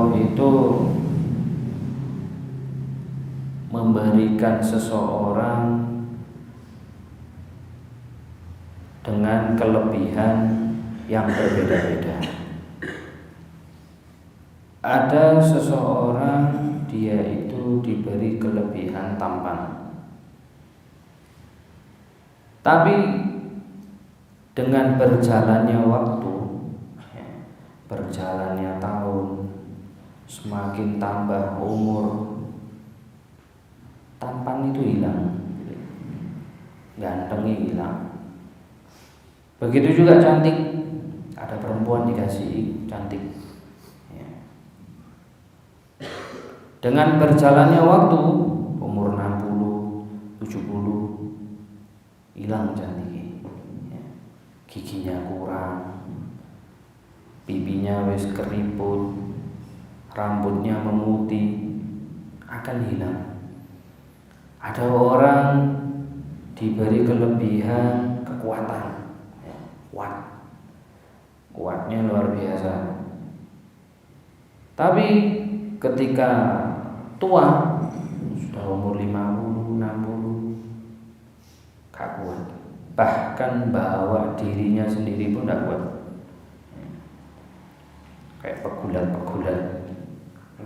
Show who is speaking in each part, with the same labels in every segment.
Speaker 1: Allah itu memberikan seseorang dengan kelebihan yang berbeda-beda. Ada seseorang dia itu diberi kelebihan tampan, tapi dengan berjalannya waktu, berjalannya tahun, semakin tambah umur, tampan itu hilang, gantengnya hilang. Begitu juga cantik, ada perempuan dikasih cantik. Dengan berjalannya waktu, umur 60, 70, hilang cantiknya. Giginya kurang, pipinya wis keriput, rambutnya memutih, akan hilang. Ada orang diberi kelebihan kekuatan, kuatnya luar biasa, tapi ketika tua, sudah umur 50, 60, gak kuat. Bahkan bawa dirinya sendiri pun gak kuat. Kayak pegulat-pegulat,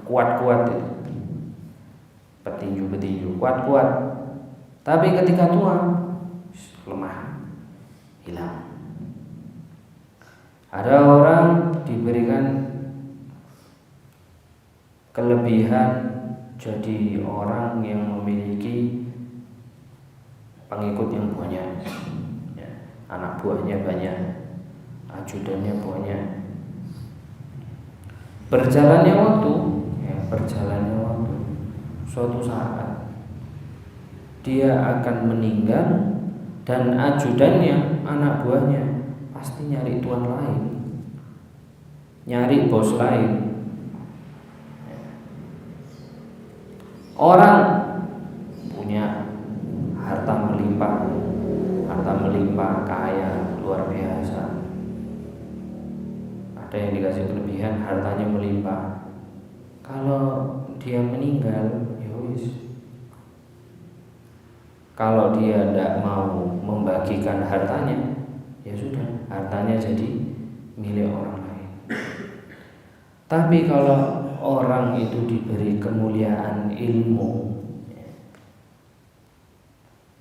Speaker 1: kuat-kuat itu, petinju-petinju, kuat-kuat. Tapi ketika tua, lemah, hilang. Ada orang diberikan kelebihan jadi orang yang memiliki pengikut yang banyak, anak buahnya banyak, ajudannya banyak. Berjalannya waktu, suatu saat dia akan meninggal dan ajudannya, anak buahnya pasti nyari tuan lain, nyari bos lain. Orang punya harta melimpah, kaya, luar biasa. Ada yang dikasih kelebihan, hartanya melimpah. Kalau dia meninggal, ya wis. Kalau dia tidak mau membagikan hartanya, ya sudah, hartanya jadi milik orang lain. Tapi kalau orang itu diberi kemuliaan ilmu,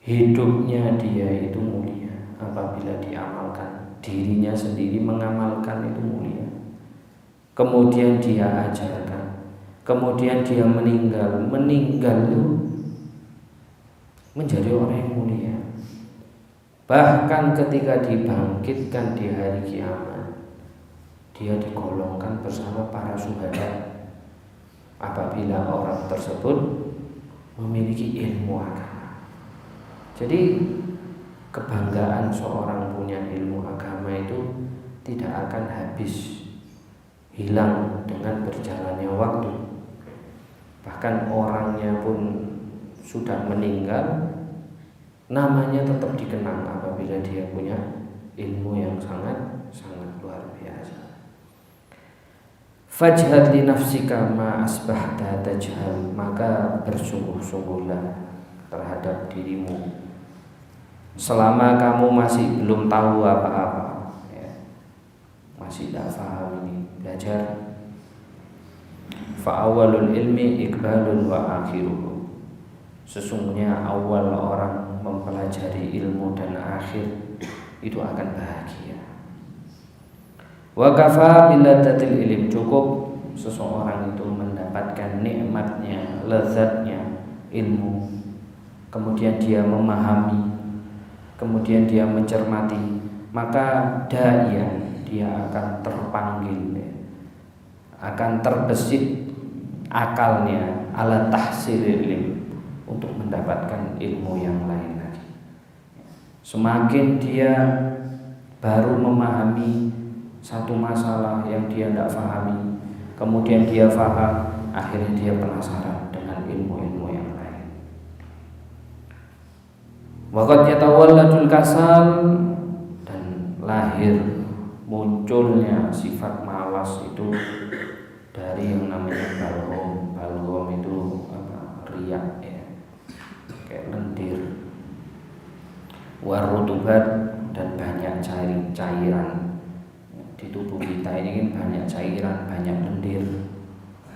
Speaker 1: hidupnya dia itu mulia apabila diamalkan, dirinya sendiri mengamalkan itu mulia. Kemudian dia ajarkan, kemudian dia meninggal itu menjadi orang yang mulia. Bahkan ketika dibangkitkan di hari kiamat, dia digolongkan bersama para syuhada apabila orang tersebut memiliki ilmu agama. Jadi kebanggaan seorang punya ilmu agama itu tidak akan habis, hilang dengan berjalannya waktu. Bahkan orangnya pun sudah meninggal, namanya tetap dikenang apabila dia punya ilmu yang sangat luar biasa. Fajhad li nafsika ma asbahta tajhal, maka bersungguh-sungguhlah terhadap dirimu selama kamu masih belum tahu apa-apa, masih tidak paham ini, belajar. Fa awalul ilmi iqbalun wa akhiruhu, sesungguhnya awal orang mempelajari ilmu dan akhir itu akan bahagia. Wa kafa biladatil ilm, cukup seseorang itu mendapatkan nikmatnya, lezatnya ilmu, kemudian dia memahami, kemudian dia mencermati, maka daya dia akan terpanggil, akan terbesit akalnya ala tahsilil ilm, untuk mendapatkan ilmu yang lain lagi. Semakin dia baru memahami satu masalah yang dia tidak pahami, kemudian dia paham, akhirnya dia penasaran dengan ilmu-ilmu yang lain. Waqad yatawalladul kasal, dan lahir munculnya sifat malas itu dari yang namanya balgham. Balgham itu apa? Riak ya, kayak lendir. Warutubat, dan banyak cairan di tubuh kita ini kan banyak cairan, banyak lendir.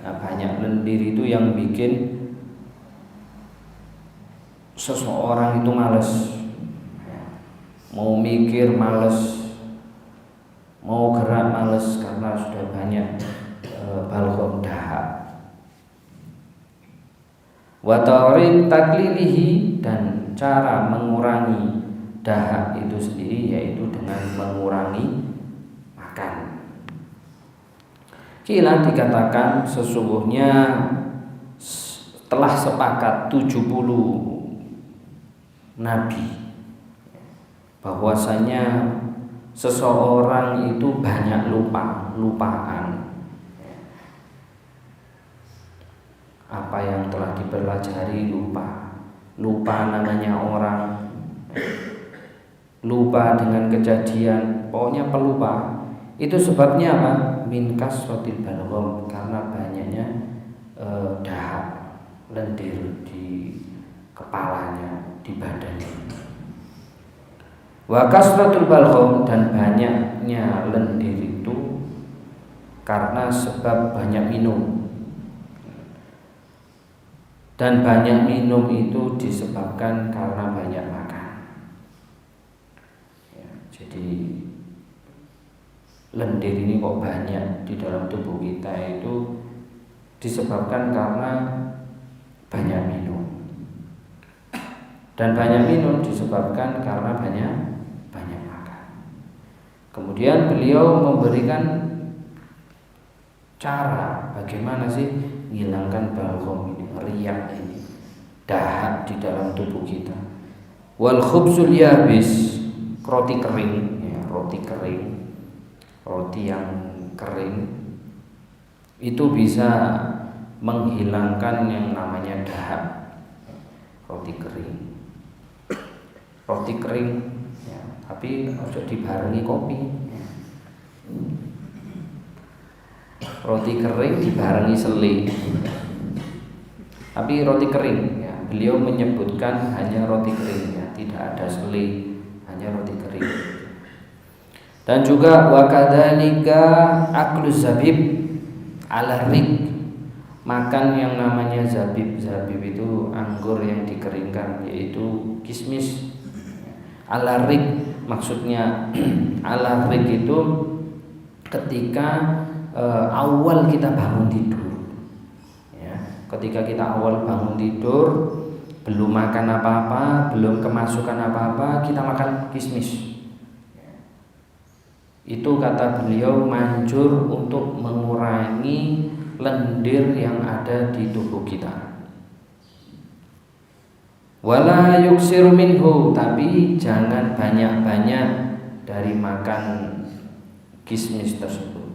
Speaker 1: Nah, banyak lendir itu yang bikin seseorang itu males, mau mikir males, mau gerak males karena sudah banyak balgham, dahak. Wa tawrid taklilihi, dan cara mengurangi dahak itu sendiri yaitu dengan mengurangi makan. Kila dikatakan sesungguhnya telah sepakat 70 nabi bahwasanya seseorang itu banyak lupaan. Apa yang telah dipelajari lupa namanya orang, lupa dengan kejadian, pokoknya pelupa. Itu sebabnya apa? Min kasratil balgham, karena banyaknya dahak, lendir di kepalanya, di badannya. Wa kasratul balgham, dan banyaknya lendir itu karena sebab banyak minum. Dan banyak minum itu disebabkan karena banyak makan. Ya, jadi lendir ini kok banyak di dalam tubuh kita itu disebabkan karena banyak minum. Dan banyak minum disebabkan karena banyak makan. Kemudian beliau memberikan cara bagaimana sih menghilangkan balgham ini, riak ini, dahak di dalam tubuh kita. Wal khubzul yabis, roti kering, ya, roti yang kering itu bisa menghilangkan yang namanya dahak. Roti kering, ya, tapi harus dibarengi kopi. Ya. Roti kering dibarengi selai, tapi roti kering, ya, beliau menyebutkan hanya roti kering, ya, tidak ada selai, hanya roti kering. Dan juga wakadzalika aklu zabib ala rik, makan yang namanya zabib itu anggur yang dikeringkan, yaitu kismis. Ala rik maksudnya ala rik itu ketika awal kita bangun tidur, ya, ketika kita awal bangun tidur, belum makan apa-apa, belum kemasukan apa-apa, kita makan kismis. Itu kata beliau manjur untuk mengurangi lendir yang ada di tubuh kita. Wala yuksiru minhu, tapi jangan banyak-banyak dari makan kismis tersebut.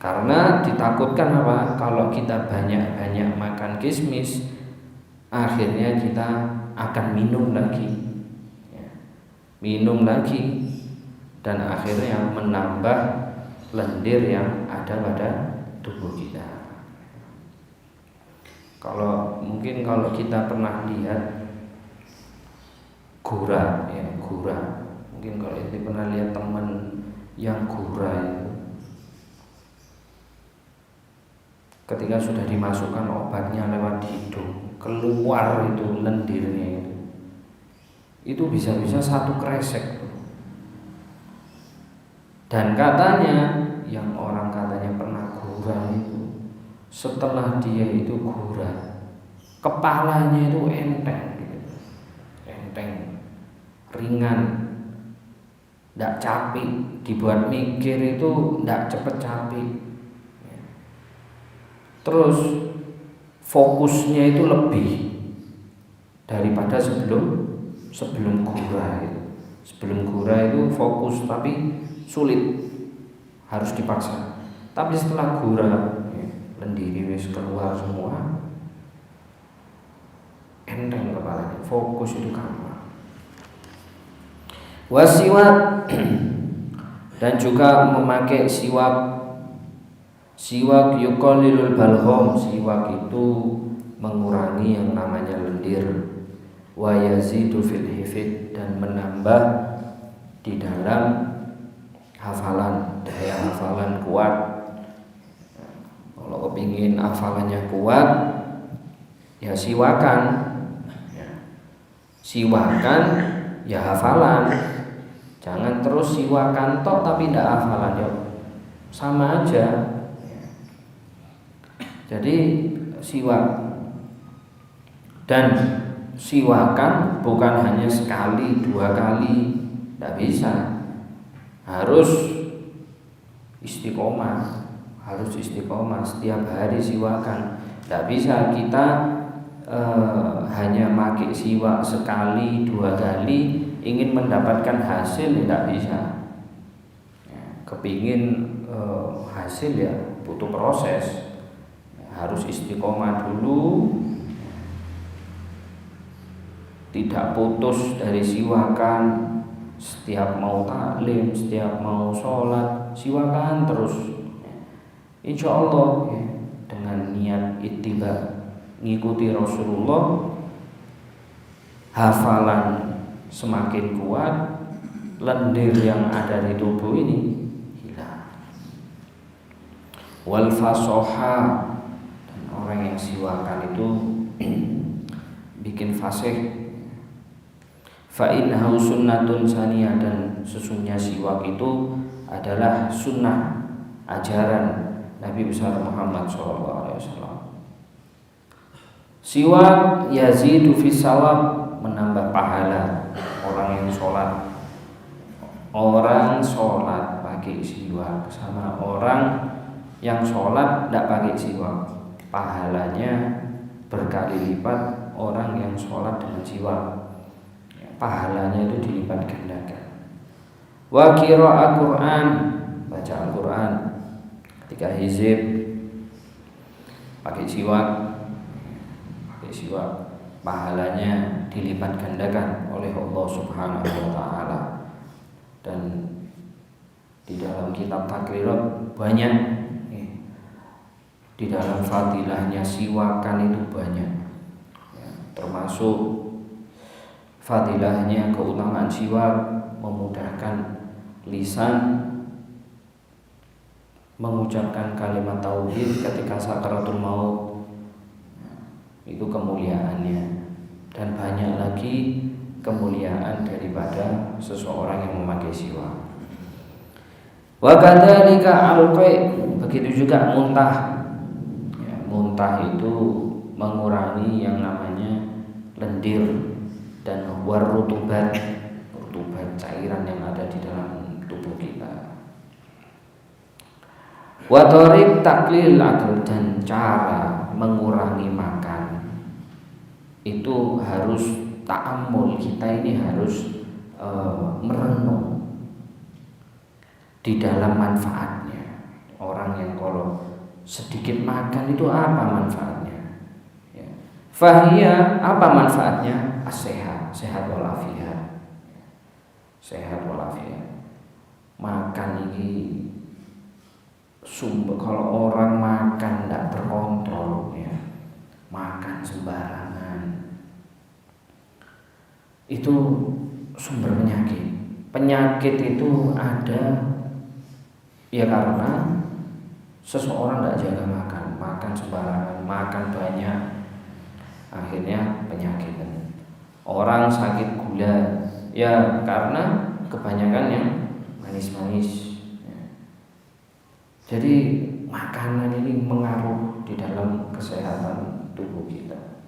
Speaker 1: Karena ditakutkan apa? Kalau kita banyak-banyak makan kismis, akhirnya kita akan minum lagi, ya, dan akhirnya menambah lendir yang ada pada tubuh kita. Kalau kita pernah lihat gurah, ya, mungkin kalau itu pernah lihat teman yang gurah itu, ketika sudah dimasukkan obatnya lewat hidung, keluar itu lendirnya itu bisa-bisa satu kresek. Dan katanya yang orang katanya pernah gurah itu, setelah dia itu gurah, kepalanya itu enteng, ringan, tidak capek, dibuat mikir itu tidak cepat capek. Terus fokusnya itu lebih daripada sebelum gurah itu. Sebelum gurah itu fokus tapi sulit, harus dipaksa. Tapi setelah gurah, lendiri wis keluar semua, enteng kepalanya, fokus itu gampang. Wasiwak, dan juga memakai siwak, Siwak yuqallilul balgham, siwak itu mengurangi yang namanya lendir. Wa yazidu fil hifd, dan menambah di dalam hafalan, daya hafalan kuat. Kalau kepingin hafalannya kuat, ya siwakan, siwakan ya hafalan. Jangan terus siwakan tok tapi tidak hafalan, ya sama aja. Jadi siwak, dan siwakan bukan hanya sekali, 2 kali, tidak bisa. Harus istiqomah, setiap hari siwakan. Tidak bisa kita hanya pakai siwak sekali, 2 kali ingin mendapatkan hasil, tidak bisa. Kepingin hasil ya butuh proses. Harus istiqomah dulu, tidak putus dari siwakan. Setiap mau taklim, setiap mau sholat, siwakan terus. Insya Allah ya, dengan niat ittiba, ngikuti Rasulullah, hafalan semakin kuat, lendir yang ada di tubuh ini hilang. Wal fasoha, orang yang siwakan itu bikin fasih. Fa innahu sunnatun saniyah, dan sesungguhnya siwak itu adalah sunnah, ajaran Nabi besar Muhammad SAW. Siwak yazidu fis sawab, menambah pahala orang yang sholat. Orang sholat pakai siwak sama orang yang sholat tidak pakai siwak, pahalanya berkali lipat orang yang sholat dengan siwak. Pahalanya itu dilipat gandakan. Wa qira'ah Quran, baca Al-Quran ketika hizib pakai siwak, pahalanya dilipat gandakan oleh Allah Subhanahu wa taala. Dan di dalam kitab takrirat banyak, di dalam fadilahnya siwakan itu banyak, termasuk fadilahnya, keutamaan siwak, memudahkan lisan mengucapkan kalimat tauhid ketika sakaratul maut. Itu kemuliaannya, dan banyak lagi kemuliaan daripada seseorang yang memakai siwak. Wa kadzalika alqai, begitu juga muntah. Muntah itu mengurangi yang namanya lendir dan warutubat, cairan yang ada di dalam tubuh kita. Wa tariq taklil akal, dan cara mengurangi makan itu harus ta'ammul. Kita ini harus merenung di dalam manfaatnya. Orang yang kalau sedikit makan itu apa manfaatnya? Fahiyya, apa manfaatnya? As-sehat, sehat walafiat. Sehat walafiat. Makan ini sumber, kalau orang makan tidak terkontrol, makan sembarangan, itu sumber penyakit. Penyakit itu ada ya karena seseorang tidak jaga makan sembarangan, makan banyak, akhirnya penyakit. Orang sakit gula ya karena kebanyakan yang manis-manis. Jadi makanan ini mengaruh di dalam kesehatan tubuh kita.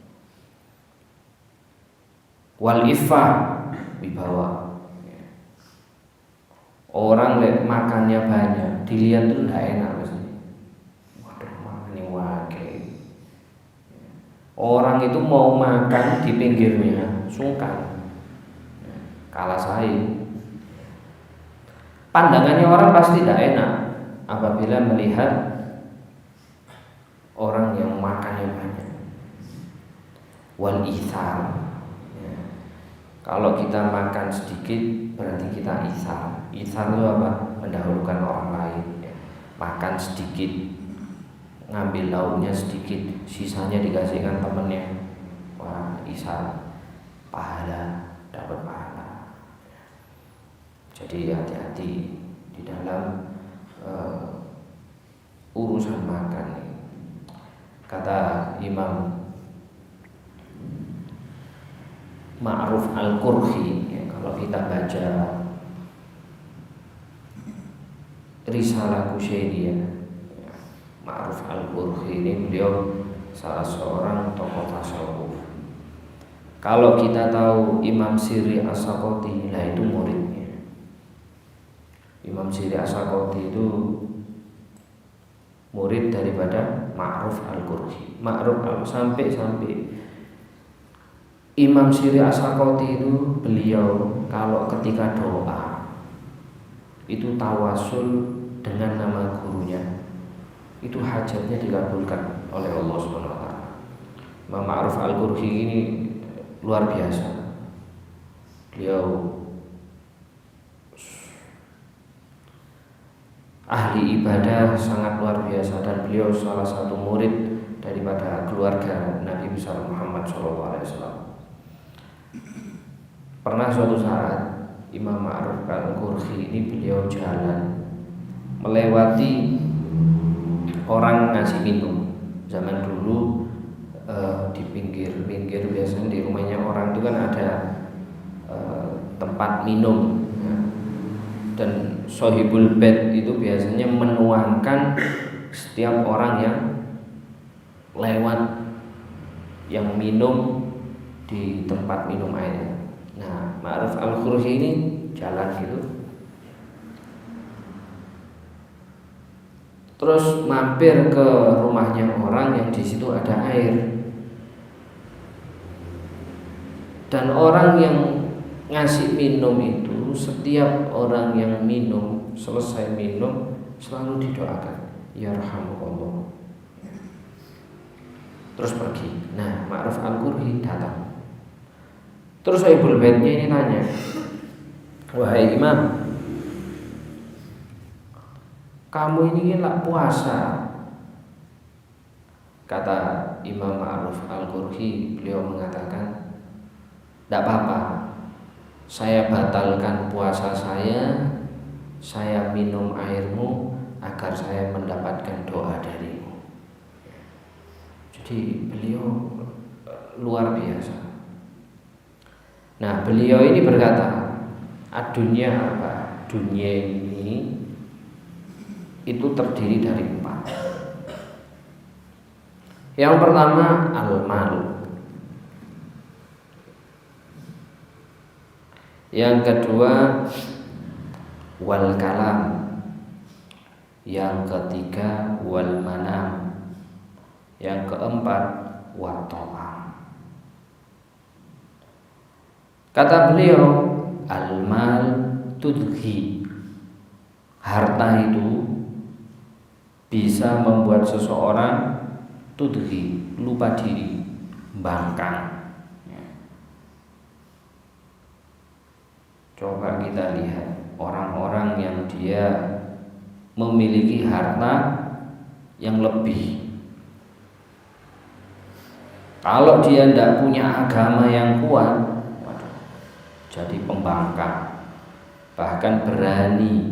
Speaker 1: Wal iffah, wibawa. Orang makannya banyak, dilihat tuh tidak enak pasti. Waduh, makannya wakil. Orang itu mau makan di pinggirnya sungkan, kalah saing. Pandangannya orang pasti tidak enak apabila melihat orang yang makannya banyak. Wal ithar, kalau kita makan sedikit berarti kita ithar. Ithar itu apa? Mendahulukan orang lain. Makan sedikit ngambil lauknya sedikit, sisanya dikasihkan temennya. Wah, Isa pahala, dapat pahala. Jadi hati-hati di dalam urusan makan. Kata Imam Ma'ruf Al-Qurhi, ya, kalau kita baca Risalah Kusyairiyah, Ma'ruf Al-Qurhi ini beliau salah seorang tokoh tasawuf. Kalau kita tahu Imam Sirri As-Sakoti, lah itu muridnya. Imam Sirri As-Sakoti itu murid daripada Ma'ruf Al-Qurhi. Sampai Imam Sirri As-Sakoti itu beliau kalau ketika doa itu tawasul dengan nama gurunya, itu hajatnya dikabulkan oleh Allah SWT. Imam Ma'ruf Al-Qurhi ini luar biasa. Beliau ahli ibadah sangat luar biasa, dan beliau salah satu murid daripada keluarga Nabi besar Muhammad SAW. Pernah suatu saat Imam Ma'ruf Al-Qurhi ini beliau jalan melewati orang ngasih minum. Zaman dulu di pinggir biasanya di rumahnya orang itu kan ada tempat minum, ya. Dan sohibul bed itu biasanya menuangkan setiap orang yang lewat yang minum di tempat minum air. Nah, Ma'ruf Al-Qurhi ini jalan gitu, terus mampir ke rumahnya orang yang di situ ada air. Dan orang yang ngasih minum itu, setiap orang yang minum, selesai minum selalu didoakan, ya rahmukallah, terus pergi. Nah, Ma'ruf Al-Qurhi datang. Terus Sohibul Baitnya ini nanya, wahai Imam, kamu ini lah puasa. Kata Imam Ma'ruf Al-Qurhi, beliau mengatakan, tidak apa-apa, saya batalkan puasa saya minum airmu agar saya mendapatkan doa darimu. Jadi beliau luar biasa. Nah, beliau ini berkata, dunia apa? Dunia ini itu terdiri dari 4. Yang pertama al-mal, yang kedua wal kalam, yang ketiga wal manam, yang keempat wat ta'am. Kata beliau, al-mal tudhi, harta itu bisa membuat seseorang tudhi, lupa diri, bangkang. Coba kita lihat orang-orang yang dia memiliki harta yang lebih, kalau dia tidak punya agama yang kuat, jadi pembangkang, bahkan berani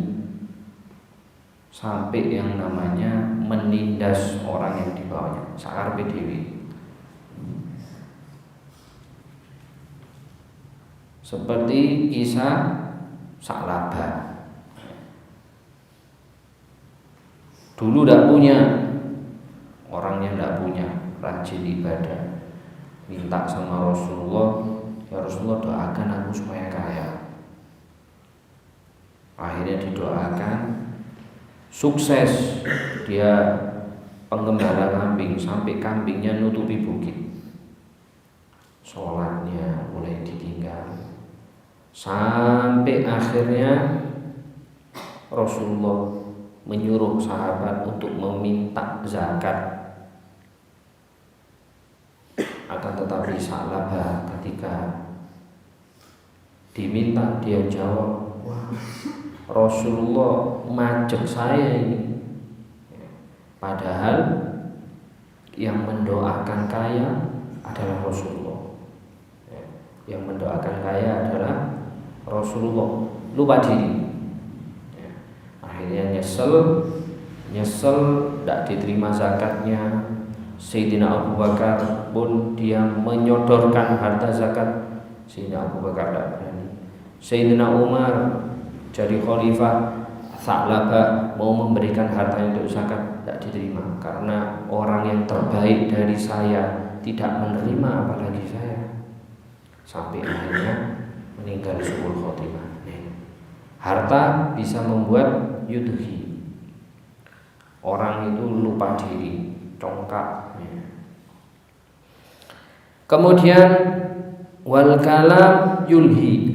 Speaker 1: sampai yang namanya menindas orang yang di bawahnya, sakarpe dewi. Seperti kisah Sa'labah. Dulu tidak punya, orangnya tidak punya, rajin ibadah, minta sama Rasulullah, ya Rasulullah doakan aku supaya kaya. Akhirnya didoakan, sukses, dia penggembala kambing sampai kambingnya nutupi bukit. Sholatnya mulai ditinggal, sampai akhirnya Rasulullah menyuruh sahabat untuk meminta zakat. Akan tetapi Sa'labah ketika diminta, dia jawab, wah, Rasulullah majek saya ini. Padahal yang mendoakan kaya adalah Rasulullah. Yang mendoakan kaya adalah Rasulullah. Lupa diri. Akhirnya nyesel, tidak diterima zakatnya. Sayyidina Abu Bakar pun dia menyodorkan harta zakat. Sayyidina Abu Bakar tidak berani. Sayyidina Umar jadi khalifah, Sa'labah mau memberikan harta untuk zakat, tidak diterima karena orang yang terbaik dari saya tidak menerima, apalagi saya. Sampai akhirnya meninggal suul khotimah. Harta bisa membuat yudhi. Orang itu lupa diri, congkak. Kemudian wal kalam yulhi.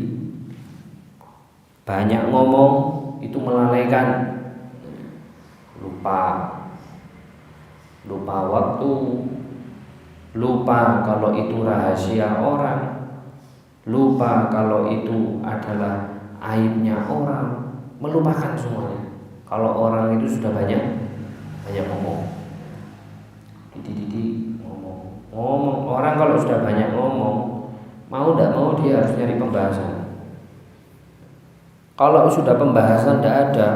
Speaker 1: Banyak ngomong itu melalaikan, lupa waktu, lupa kalau itu rahasia orang, lupa kalau itu adalah aibnya orang, melupakan semuanya. Kalau orang itu sudah banyak ngomong, ngomong. Orang kalau sudah banyak ngomong, mau tidak mau dia harus nyari pembahasan. Kalau sudah pembahasan tidak ada,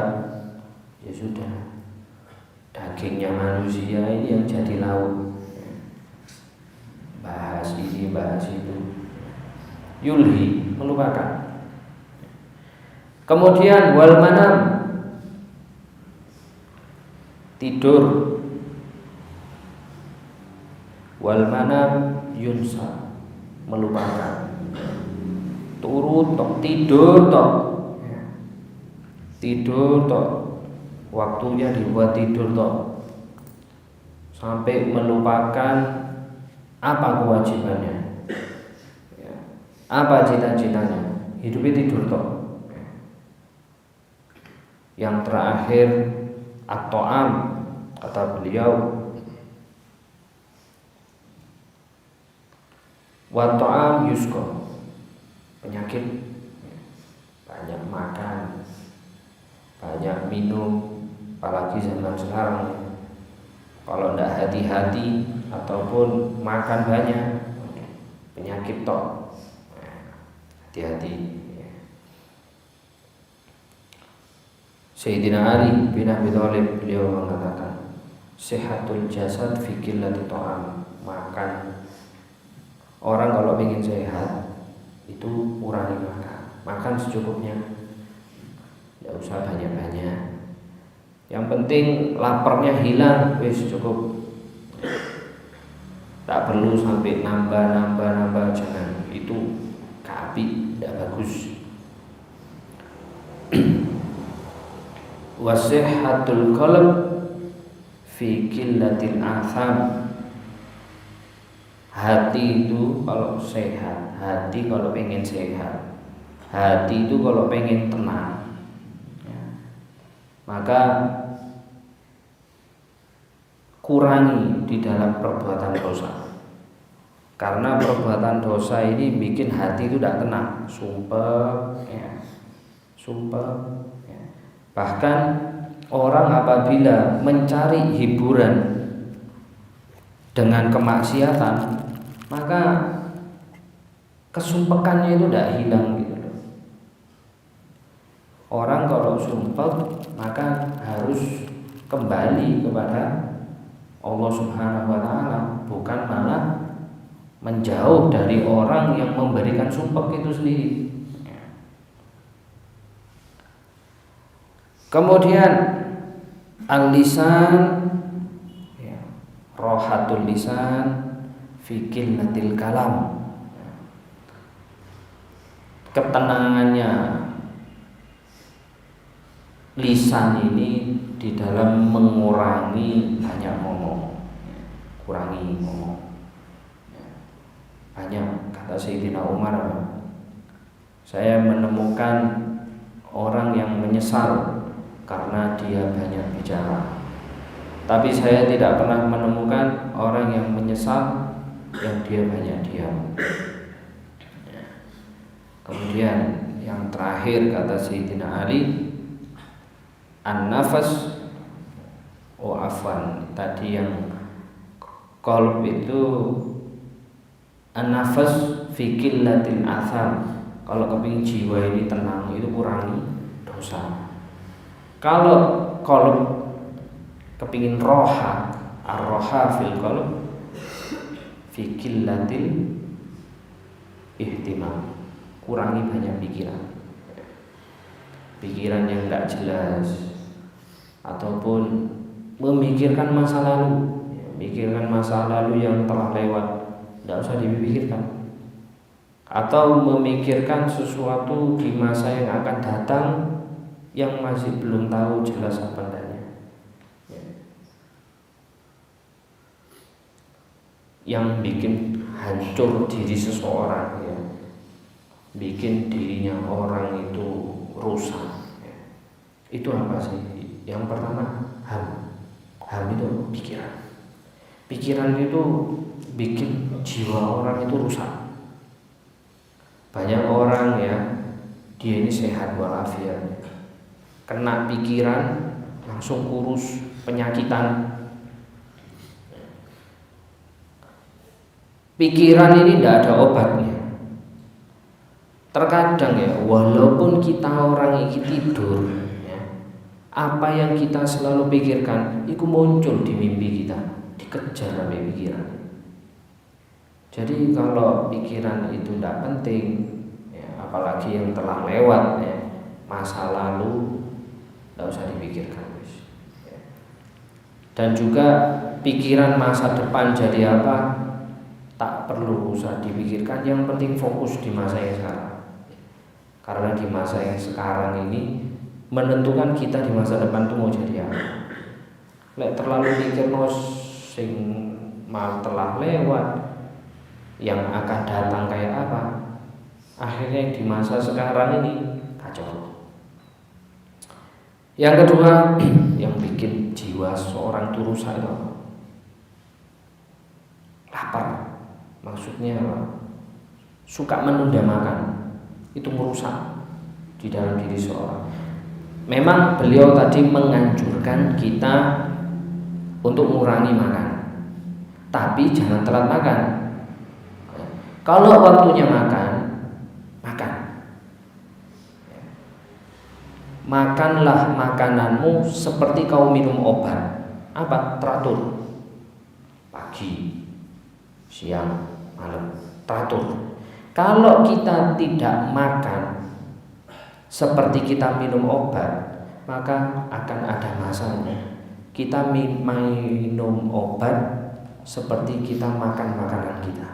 Speaker 1: ya sudah, dagingnya manusia ini yang jadi lauk, bahas ini bahas itu, yulhi, melupakan. Kemudian wal manam, tidur. Wal manam yunsa, melupakan. Turut tok, tidur tok, waktunya dibuat tidur tok, sampai melupakan apa kewajibannya, apa cita-citanya, hidupnya tidur tok. Yang terakhir at-ta'am, kata beliau, wa ta'am yusqa, penyakit, banyak makan, banyak minum, apalagi zaman sekarang. Kalau tidak hati-hati ataupun makan banyak, penyakit tok. Hati-hati. Sayyidina Ali bin Abi Thalib beliau mengatakan, sehatul jasad fi qillati ta'am. Orang kalau ingin sehat itu kurangi makan secukupnya, tidak usah banyak-banyak. Yang penting laparnya hilang, wis cukup. Tak perlu sampai nambah, jangan, itu kapi, tidak bagus. Wasihhatul qalb fi qillatil atham. Hati itu kalau sehat, hati kalau pengen sehat, hati itu kalau pengen tenang, maka kurangi di dalam perbuatan dosa. Karena perbuatan dosa ini bikin hati itu tidak tenang, sumpah. Bahkan orang apabila mencari hiburan dengan kemaksiatan, maka kesumpekannya itu tidak hilang gitu loh. Orang kalau sumpah maka harus kembali kepada Allah Subhanahu wa taala, bukan malah menjauh dari orang yang memberikan sumpah itu sendiri. Kemudian al-lisan, rohatul lisan fi qillatil kalam. Ketenangannya lisan ini di dalam mengurangi banyak ngomong, kurangi ngomong. Banyak, kata Sayyidina Umar, saya menemukan orang yang menyesal karena dia banyak bicara, tapi saya tidak pernah menemukan orang yang menyesal yang dia banyak diam. Kemudian yang terakhir kata Sayyidina Ali, an-nafas afwan, tadi yang Qalb itu an-nafas fi qillatil atham. Kalau kepingin jiwa ini tenang itu kurangi dosa. Kalau qalb kepingin roha, ar-roha fil qalb fi qillatil ihtimam, kurangi banyak pikiran yang enggak jelas ataupun memikirkan masa lalu, yang telah lewat, tidak usah dipikirkan, atau memikirkan sesuatu di masa yang akan datang yang masih belum tahu jelas apa adanya, yang bikin hancur diri seseorang, bikin dirinya orang itu rusak. Itu apa sih? Yang pertama ham itu pikiran itu bikin jiwa orang itu rusak. Banyak orang dia ini sehat walafiat, kena pikiran langsung kurus, penyakitan. Pikiran ini tidak ada obatnya. Terkadang walaupun kita orang ini tidur, apa yang kita selalu pikirkan itu muncul di mimpi kita, dikejar oleh pikiran. Jadi kalau pikiran itu tidak penting, apalagi yang telah lewat, masa lalu, tidak usah dipikirkan. Dan juga pikiran masa depan jadi apa, tak perlu usah dipikirkan. Yang penting fokus di masa yang sekarang. Karena di masa yang sekarang ini menentukan kita di masa depan itu mau jadi apa. Lek terlalu mikir sing mal telah lewat, yang akan datang kayak apa, akhirnya di masa sekarang ini kacau. Yang kedua, yang bikin jiwa seorang itu rusak itu lapar. Maksudnya apa? Suka menunda makan, itu merusak di dalam diri seorang. Memang beliau tadi menganjurkan kita untuk mengurangi makan, tapi jangan telat makan. Kalau waktunya makan, makanlah makananmu seperti kau minum obat. Apa? Teratur. Pagi, siang, malam, teratur. Kalau kita tidak makan seperti kita minum obat, maka akan ada masanya kita minum obat seperti kita makan makanan kita.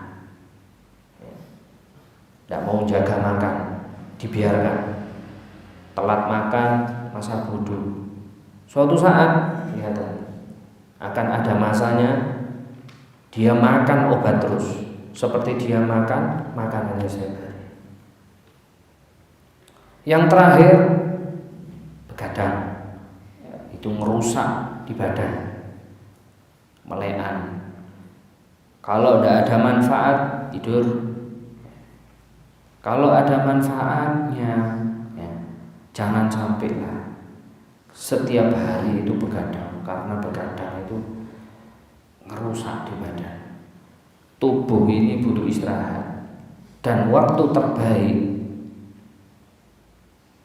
Speaker 1: Tidak mau jaga makan, dibiarkan. Telat makan, masa bodoh. Suatu saat akan ada masanya dia makan obat terus, seperti dia makan makanannya sehari-hari. Yang terakhir, begadang. Itu merusak di badan, melean. Kalau tidak ada manfaat, tidur. Kalau ada manfaatnya, jangan sampailah setiap hari itu begadang, karena begadang itu ngerusak di badan. Tubuh ini butuh istirahat, dan waktu terbaik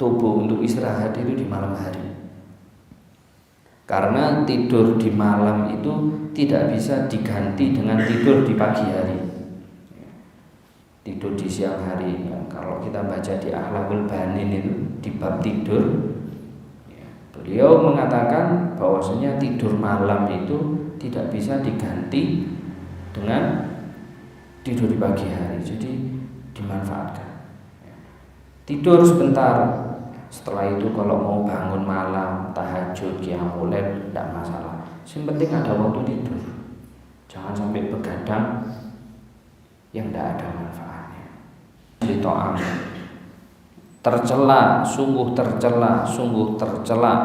Speaker 1: tubuh untuk istirahat itu di malam hari. Karena tidur di malam itu tidak bisa diganti dengan tidur di pagi hari. Tidur di siang hari, kalau kita baca di Akhlaqul Banin itu di bab tidur, beliau mengatakan bahwasanya tidur malam itu tidak bisa diganti dengan tidur di pagi hari. Jadi dimanfaatkan. Tidur sebentar, setelah itu kalau mau bangun malam, tahajud, qiyamul lail, tidak masalah. Yang penting ada waktu tidur. Jangan sampai begadang yang tidak ada manfaatnya. To'am tercela, sungguh tercela,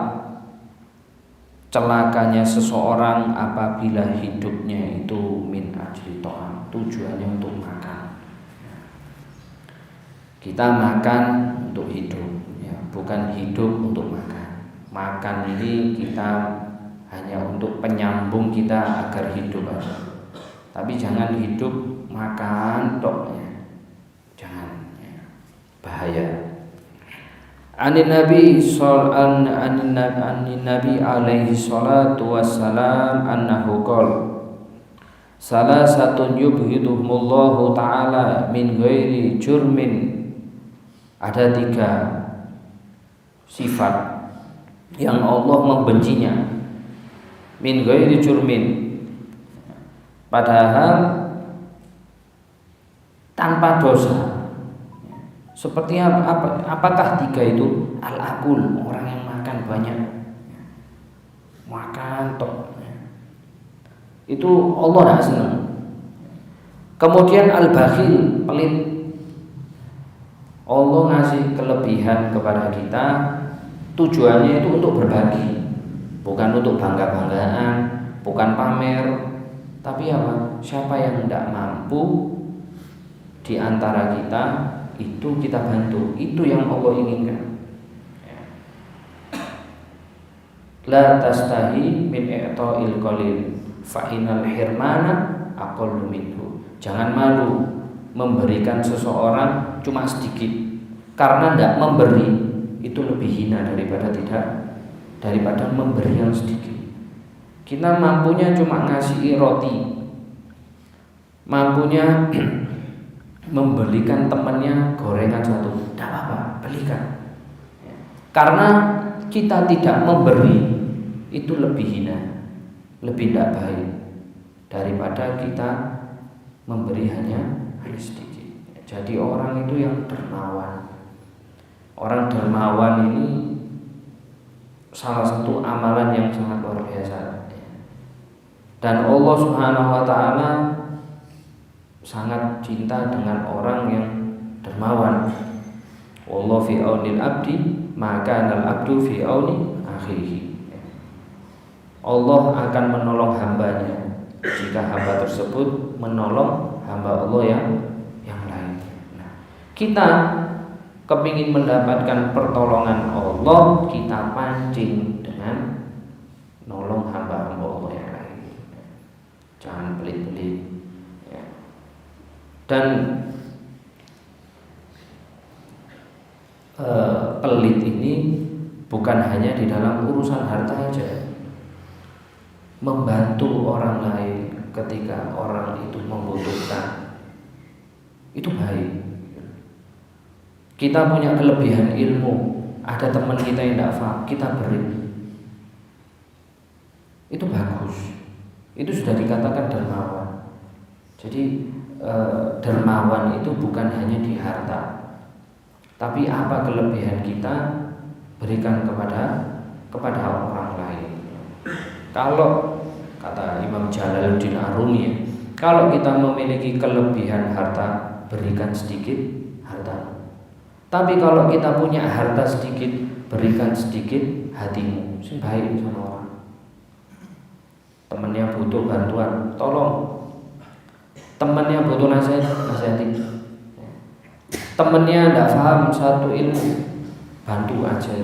Speaker 1: celakanya seseorang apabila hidupnya itu min ajli to'am, tujuannya untuk makan. Kita makan untuk hidup, bukan hidup untuk makan. Makan ini kita hanya untuk penyambung kita agar hidup aja. Tapi jangan hidup makan tok ya. Jangan ya. Bahaya. Anin Nabi alaihi salatu wassalam annahu qala salah satu yubhidumullahu ta'ala min ghairi jurmin. Ada 3 sifat yang Allah membencinya. Min ghairi jurmin, padahal tanpa dosa. Seperti apakah 3 itu? Al-akul, orang yang makan banyak, makan tok, itu Allah tidak senang. Kemudian al-bakhil, pelit. Allah ngasih kelebihan kepada kita, tujuannya itu untuk berbagi, bukan untuk bangga-banggaan, bukan pamer. Tapi apa? Siapa yang tidak mampu di antara kita, itu kita bantu. Itu yang Allah inginkan. La tastahi min i'ta'il qalil fa innal hirmana aqallu minhu. Jangan malu memberikan seseorang cuma sedikit, karena tidak memberi itu lebih hina daripada memberi yang sedikit. Kita mampunya cuma ngasih roti, mampunya membelikan temannya gorengan 1, tidak apa-apa, belikan. Karena kita tidak memberi itu lebih hina, lebih tidak baik daripada kita memberi hanya sedikit. Jadi orang itu yang dermawan. Orang dermawan ini salah satu amalan yang sangat luar biasa. Dan Allah Subhanahu wa ta'ala sangat cinta dengan orang yang dermawan. Wallahu fi aunil abdi maka al abdu fi auni akhihi. Allah akan menolong hambanya jika hamba tersebut menolong hamba Allah yang lain. Nah, kita kepingin mendapatkan pertolongan Allah, kita pancing dengan nolong hamba-hamba Allah yang lain. Jangan pelit-pelit. Dan pelit ini bukan hanya di dalam urusan harta saja. Membantu orang lain ketika orang itu membutuhkan itu baik. Kita punya kelebihan ilmu, ada teman kita yang tidak paham, kita beri, itu bagus. Itu sudah dikatakan dermawan. Jadi dermawan itu bukan hanya di harta, tapi apa kelebihan kita berikan kepada orang lain. Kalau kata Imam Jalaluddin Arumi, kalau kita memiliki kelebihan harta, berikan sedikit harta. Tapi kalau kita punya harta sedikit, berikan sedikit hatimu. Baik sama orang. Temannya butuh bantuan, tolong. Temannya butuh nasihati. Temannya tidak paham satu ilmu, bantu aja.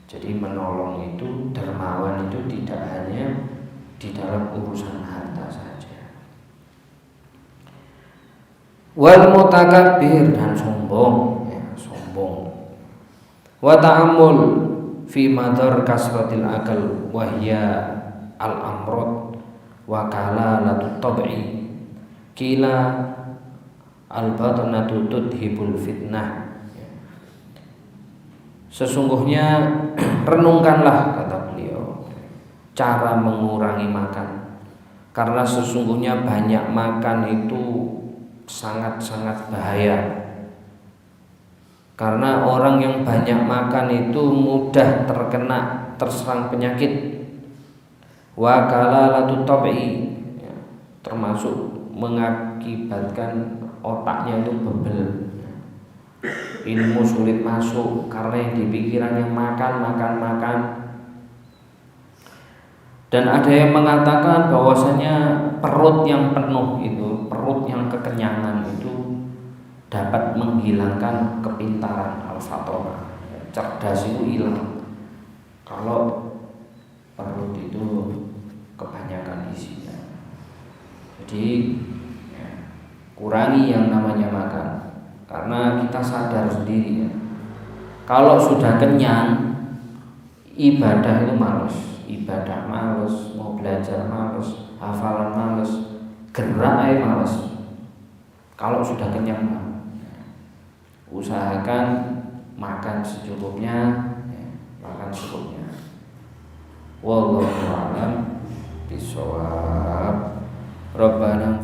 Speaker 1: Jadi menolong itu, dermawan itu tidak hanya di dalam urusan harta saja. Wal mutakabbir, dan sombong, sombong. Wa ta'ammul fi madar kasratil akal wa hiya al amrad wa kalalatut tab'i kila al batnatu tudhibul fitnah. Sesungguhnya renungkanlah, kata beliau, cara mengurangi makan, karena sesungguhnya banyak makan itu sangat-sangat bahaya. Karena orang yang banyak makan itu mudah terserang penyakit. Wa kalalatut tab'i, termasuk mengakibatkan otaknya itu bebel. Ilmu sulit masuk karena yang dipikirannya makan. Dan ada yang mengatakan bahwasanya perut yang penuh itu, perut yang kekenyangan itu dapat menghilangkan kepintaran, al-fatonah. Cerdas itu hilang kalau perut itu kebanyakan isinya. Jadi ya, kurangi yang namanya makan, karena kita sadar sendiri ya, kalau sudah kenyang ibadah itu males, ibadah males, mau belajar males, hafalan males, gerak males. Kalau sudah kenyang, usahakan makan secukupnya, ya, makan secukupnya. Wallahu a'lam bishawab. Rabbana